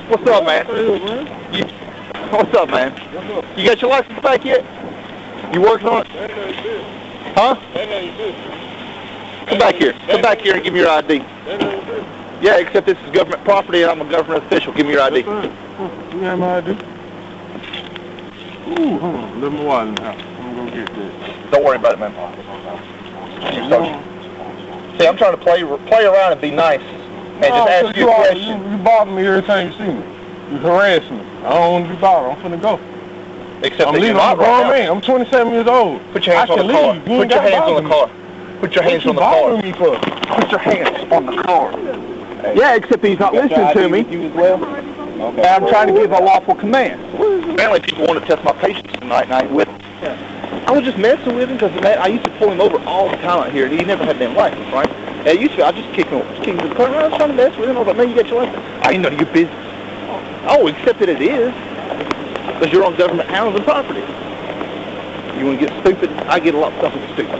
What's up, man? What's up, man? You got your license back yet? You working on it? Huh? Come back here. Come back here and give me your ID. Yeah, except this is government property and I'm a government official. Give me your ID. You have my ID? Ooh, hold on. Let me water in the house. I'm gonna get that. Don't worry about it, man. See, I'm trying to play around and be nice. And just ask you a question. You bother me every time you see me. You harass me. I don't want to be bothered. I'm finna go. Except I'm that leaving. you're not I'm a grown man. I'm 27 years old. Put your hands on the car. Put your hands on the car. Put your hands on the car. What you bothering me for? Put your hands on the car. Yeah, except he's not listening to me. You as well? Okay. And I'm trying to give a lawful command. Apparently people want to test my patience tonight, and I ain't with him. I was just messing with him because I used to pull him over all the time out here, and he never had that license, right? And I used to, I just kick him to the car. I was trying to mess with him. I was like, man, you got your license. I ain't none of your business. Oh, except that it is. Because you're on government housing and property. You want to get stupid? I get a lot of stuff that's stupid.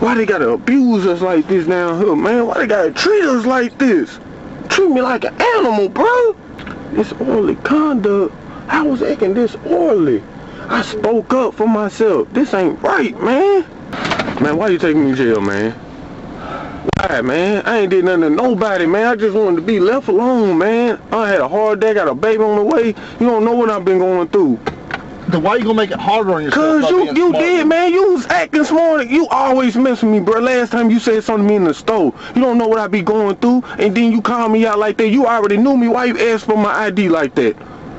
Why they gotta abuse us like this down here, man? Why they gotta treat us like this? Treat me like an animal, bro. Disorderly conduct. I was acting disorderly. I spoke up for myself. This ain't right, man. Man, why you taking me to jail, man? Why, man? I ain't did nothing to nobody, man. I just wanted to be left alone, man. I had a hard day, got a baby on the way. You don't know what I've been going through. Then why you gonna make it harder on yourself? Cause you did, man. You was acting smart. You always mess with me, bro. Last time you said something to me in the store. You don't know what I be going through, and then you call me out like that. You already knew me. Why you asked for my ID like that?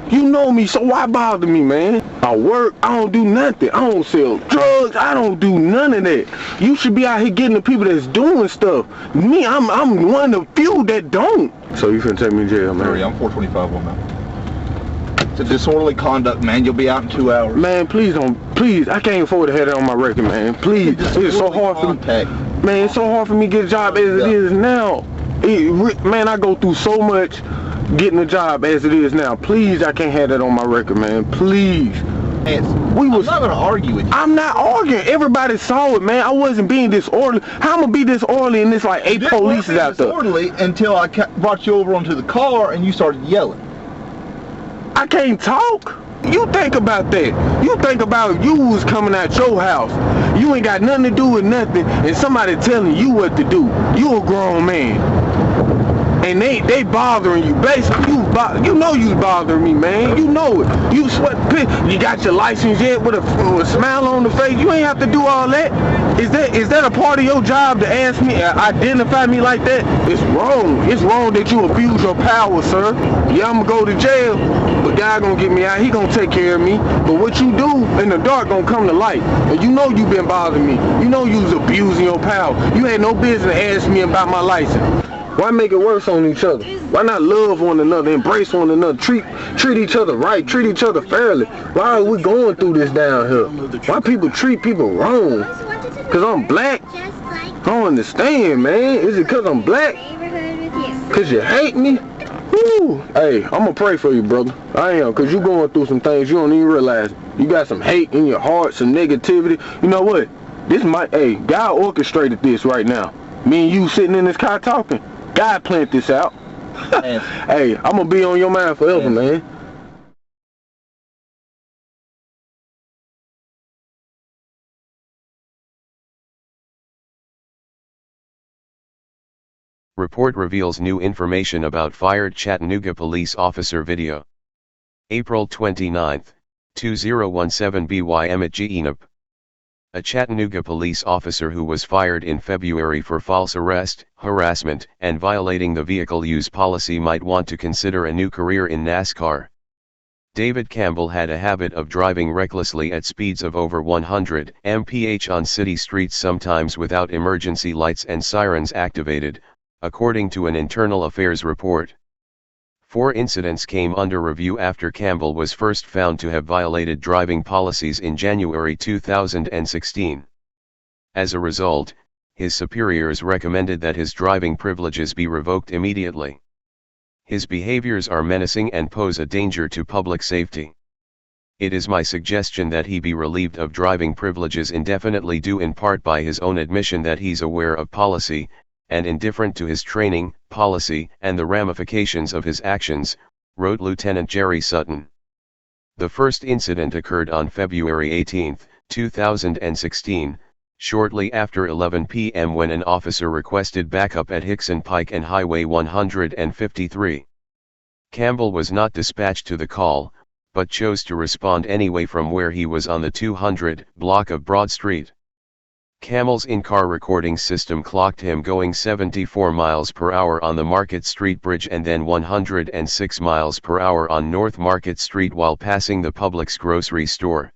You know me, so why bother me, man? I work, I don't do nothing. I don't sell drugs, I don't do none of that. You should be out here getting the people that's doing stuff. Me, I'm one of the few that don't. So you finna take me to jail, man? Sorry, I'm 425 woman. It's a disorderly conduct, man. You'll be out in 2 hours. Man, please don't, please. I can't afford to have that on my record, man. Please, it's so hard for me. Man, it's so hard for me to get a job as it is now. Man, I go through so much getting a job as it is now. Please, I can't have that on my record, man. Please. I'm not gonna argue with you. I'm not arguing. Everybody saw it, man. I wasn't being disorderly. How am I gonna be disorderly and there's like 8 police out there? Disorderly until I brought you over onto the car and you started yelling. I can't talk. You think about that. You think about you was coming out your house. You ain't got nothing to do with nothing, and somebody telling you what to do. You a grown man. And they bothering you. Basically, you know you bothering me, man. You know it. You sweat. You got your license yet with a smile on the face? You ain't have to do all that. Is that a part of your job to ask me, identify me like that? It's wrong. It's wrong that you abuse your power, sir. Yeah, I'm gonna go to jail, but God gonna get me out. He gonna take care of me. But what you do in the dark gonna come to light. And you know you been bothering me. You know you was abusing your power. You had no business asking me about my license. Why make it worse on each other? Why not love one another, embrace one another, treat each other right, treat each other fairly? Why are we going through this down here? Why people treat people wrong? Cause I'm black? I don't understand, man. Is it cause I'm black? Cause you hate me? Woo. Hey, I'm gonna pray for you, brother. I am, cause you going through some things you don't even realize. You got some hate in your heart, some negativity. You know what? This might, hey, God orchestrated this right now. Me and you sitting in this car talking. God planned this out. Hey, I'm gonna be on your mind forever, man. Report reveals new information about fired Chattanooga police officer video. April 29, 2017 BYM at GENAP. A Chattanooga police officer who was fired in February for false arrest, harassment, and violating the vehicle use policy might want to consider a new career in NASCAR. David Campbell had a habit of driving recklessly at speeds of over 100 mph on city streets, sometimes without emergency lights and sirens activated, according to an internal affairs report. 4 incidents came under review after Campbell was first found to have violated driving policies in January 2016. As a result, his superiors recommended that his driving privileges be revoked immediately. His behaviors are menacing and pose a danger to public safety. It is my suggestion that he be relieved of driving privileges indefinitely, due in part by his own admission that he's aware of policy, and indifferent to his training, policy, and the ramifications of his actions, wrote Lieutenant Jerry Sutton. The first incident occurred on February 18, 2016, shortly after 11 p.m. when an officer requested backup at Hickson Pike and Highway 153. Campbell was not dispatched to the call, but chose to respond anyway from where he was on the 200 block of Broad Street. Campbell's in-car recording system clocked him going 74 miles per hour on the Market Street Bridge and then 106 miles per hour on North Market Street while passing the Publix grocery store.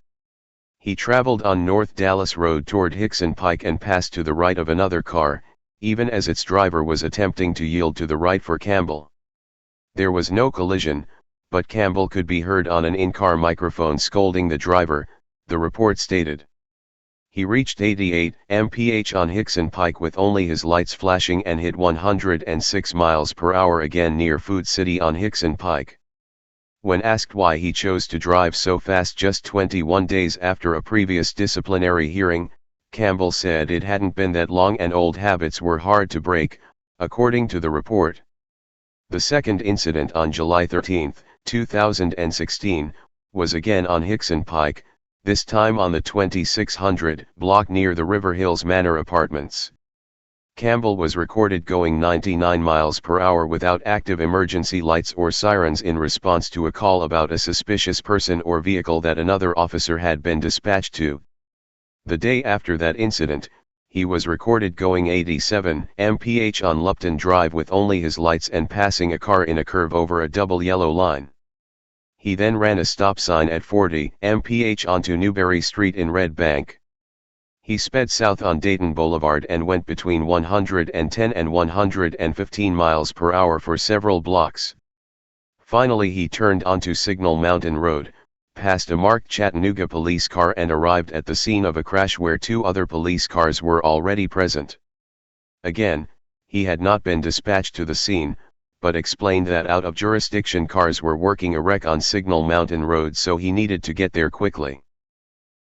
He traveled on North Dallas Road toward Hickson Pike and passed to the right of another car, even as its driver was attempting to yield to the right for Campbell. There was no collision, but Campbell could be heard on an in-car microphone scolding the driver, the report stated. He reached 88 mph on Hickson Pike with only his lights flashing and hit 106 miles per hour again near Food City on Hickson Pike. When asked why he chose to drive so fast just 21 days after a previous disciplinary hearing, Campbell said it hadn't been that long and old habits were hard to break, according to the report. The second incident on July 13, 2016, was again on Hickson Pike, this time on the 2600 block near the River Hills Manor Apartments. Campbell was recorded going 99 miles per hour without active emergency lights or sirens in response to a call about a suspicious person or vehicle that another officer had been dispatched to. The day after that incident, he was recorded going 87 mph on Lupton Drive with only his lights and passing a car in a curve over a double yellow line. He then ran a stop sign at 40 mph onto Newberry Street in Red Bank. He sped south on Dayton Boulevard and went between 110 and 115 miles per hour for several blocks. Finally he turned onto Signal Mountain Road, passed a marked Chattanooga police car and arrived at the scene of a crash where two other police cars were already present. Again, he had not been dispatched to the scene, but explained that out-of-jurisdiction cars were working a wreck on Signal Mountain Road so he needed to get there quickly.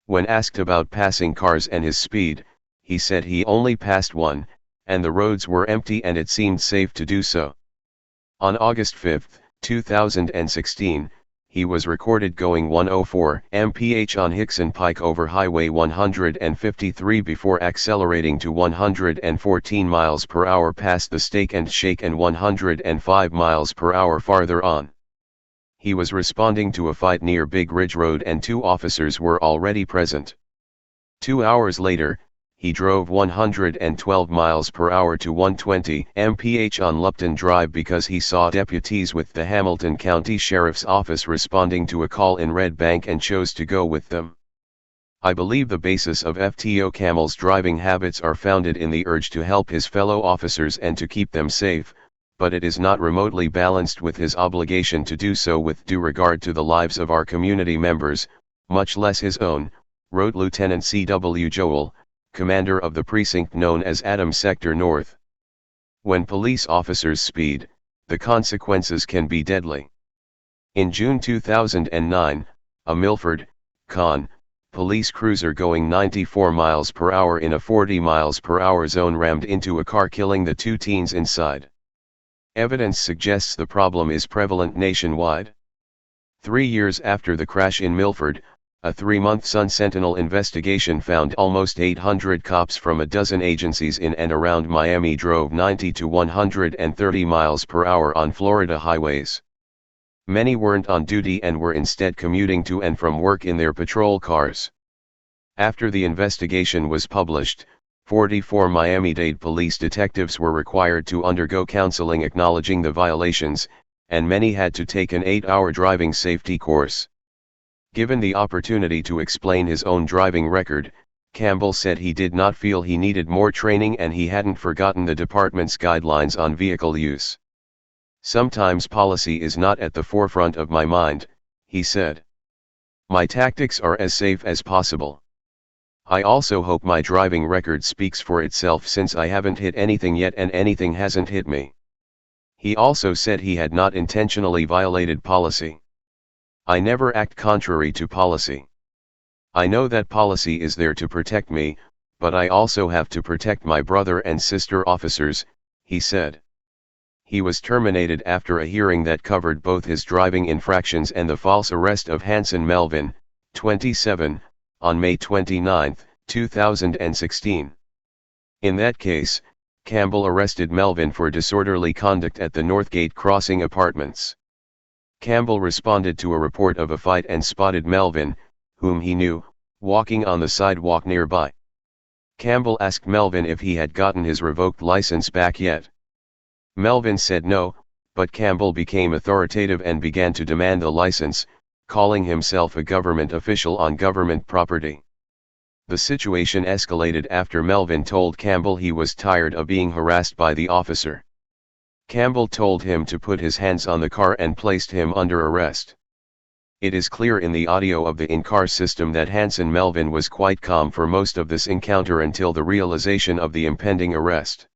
When asked about passing cars and his speed, he said he only passed one, and the roads were empty and it seemed safe to do so. On August 5, 2016, he was recorded going 104 mph on Hickson Pike over Highway 153 before accelerating to 114 miles per hour past the Steak and Shake and 105 miles per hour farther on. He was responding to a fight near Big Ridge Road and two officers were already present. 2 hours later, he drove 112 miles per hour to 120 mph on Lupton Drive because he saw deputies with the Hamilton County Sheriff's Office responding to a call in Red Bank and chose to go with them. I believe the basis of FTO Campbell's driving habits are founded in the urge to help his fellow officers and to keep them safe, but it is not remotely balanced with his obligation to do so with due regard to the lives of our community members, much less his own, wrote Lieutenant C.W. Joel, commander of the precinct known as Adams Sector North. When police officers speed, the consequences can be deadly. In June 2009, a Milford, Conn, police cruiser going 94 miles per hour in a 40 miles per hour zone rammed into a car killing the two teens inside. Evidence suggests the problem is prevalent nationwide. 3 years after the crash in Milford, a 3-month Sun Sentinel investigation found almost 800 cops from a dozen agencies in and around Miami drove 90 to 130 miles per hour on Florida highways. Many weren't on duty and were instead commuting to and from work in their patrol cars. After the investigation was published, 44 Miami-Dade police detectives were required to undergo counseling acknowledging the violations, and many had to take an 8-hour driving safety course. Given the opportunity to explain his own driving record, Campbell said he did not feel he needed more training and he hadn't forgotten the department's guidelines on vehicle use. Sometimes policy is not at the forefront of my mind, he said. My tactics are as safe as possible. I also hope my driving record speaks for itself since I haven't hit anything yet and anything hasn't hit me. He also said he had not intentionally violated policy. I never act contrary to policy. I know that policy is there to protect me, but I also have to protect my brother and sister officers, he said. He was terminated after a hearing that covered both his driving infractions and the false arrest of Hanson Melvin, 27, on May 29, 2016. In that case, Campbell arrested Melvin for disorderly conduct at the Northgate Crossing Apartments. Campbell responded to a report of a fight and spotted Melvin, whom he knew, walking on the sidewalk nearby. Campbell asked Melvin if he had gotten his revoked license back yet. Melvin said no, but Campbell became authoritative and began to demand the license, calling himself a government official on government property. The situation escalated after Melvin told Campbell he was tired of being harassed by the officer. Campbell told him to put his hands on the car and placed him under arrest. It is clear in the audio of the in-car system that Hanson Melvin was quite calm for most of this encounter until the realization of the impending arrest.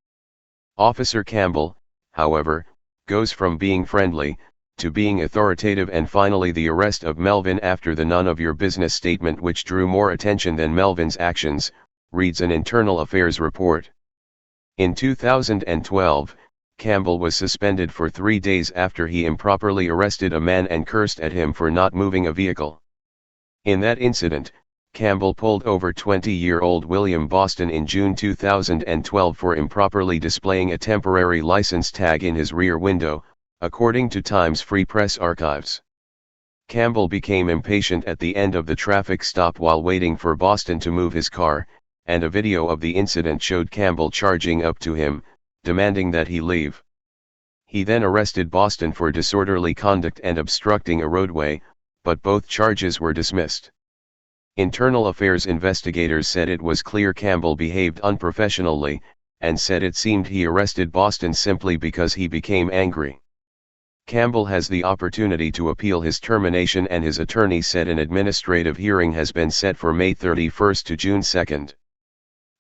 Officer Campbell, however, goes from being friendly, to being authoritative, and finally the arrest of Melvin after the none of your business statement, which drew more attention than Melvin's actions, reads an Internal Affairs report. In 2012, Campbell was suspended for 3 days after he improperly arrested a man and cursed at him for not moving a vehicle. In that incident, Campbell pulled over 20-year-old William Boston in June 2012 for improperly displaying a temporary license tag in his rear window, according to Times Free Press archives. Campbell became impatient at the end of the traffic stop while waiting for Boston to move his car, and a video of the incident showed Campbell charging up to him, demanding that he leave. He then arrested Boston for disorderly conduct and obstructing a roadway, but both charges were dismissed. Internal Affairs investigators said it was clear Campbell behaved unprofessionally, and said it seemed he arrested Boston simply because he became angry. Campbell has the opportunity to appeal his termination, and his attorney said an administrative hearing has been set for May 31 to June 2.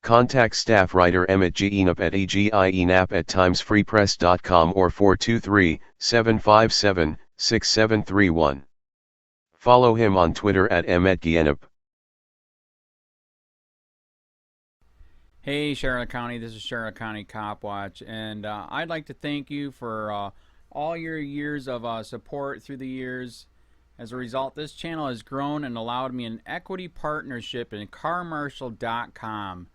Contact staff writer Emmett G. Enap at egienap@timesfreepress.com or 423-757-6731. Follow him on Twitter at emmettgienap. Hey Charlotte County, this is Charlotte County COPWATCH, and I'd like to thank you for all your years of support through the years. As a result, this channel has grown and allowed me an equity partnership in carmarshal.com.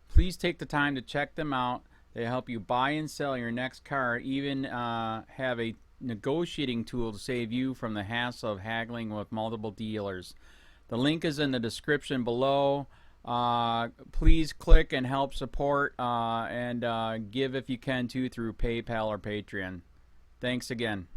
Please take the time to check them out. They help you buy and sell your next car, even have a negotiating tool to save you from the hassle of haggling with multiple dealers. The link is in the description below. Please click and help support and give if you can too through PayPal or Patreon. Thanks again.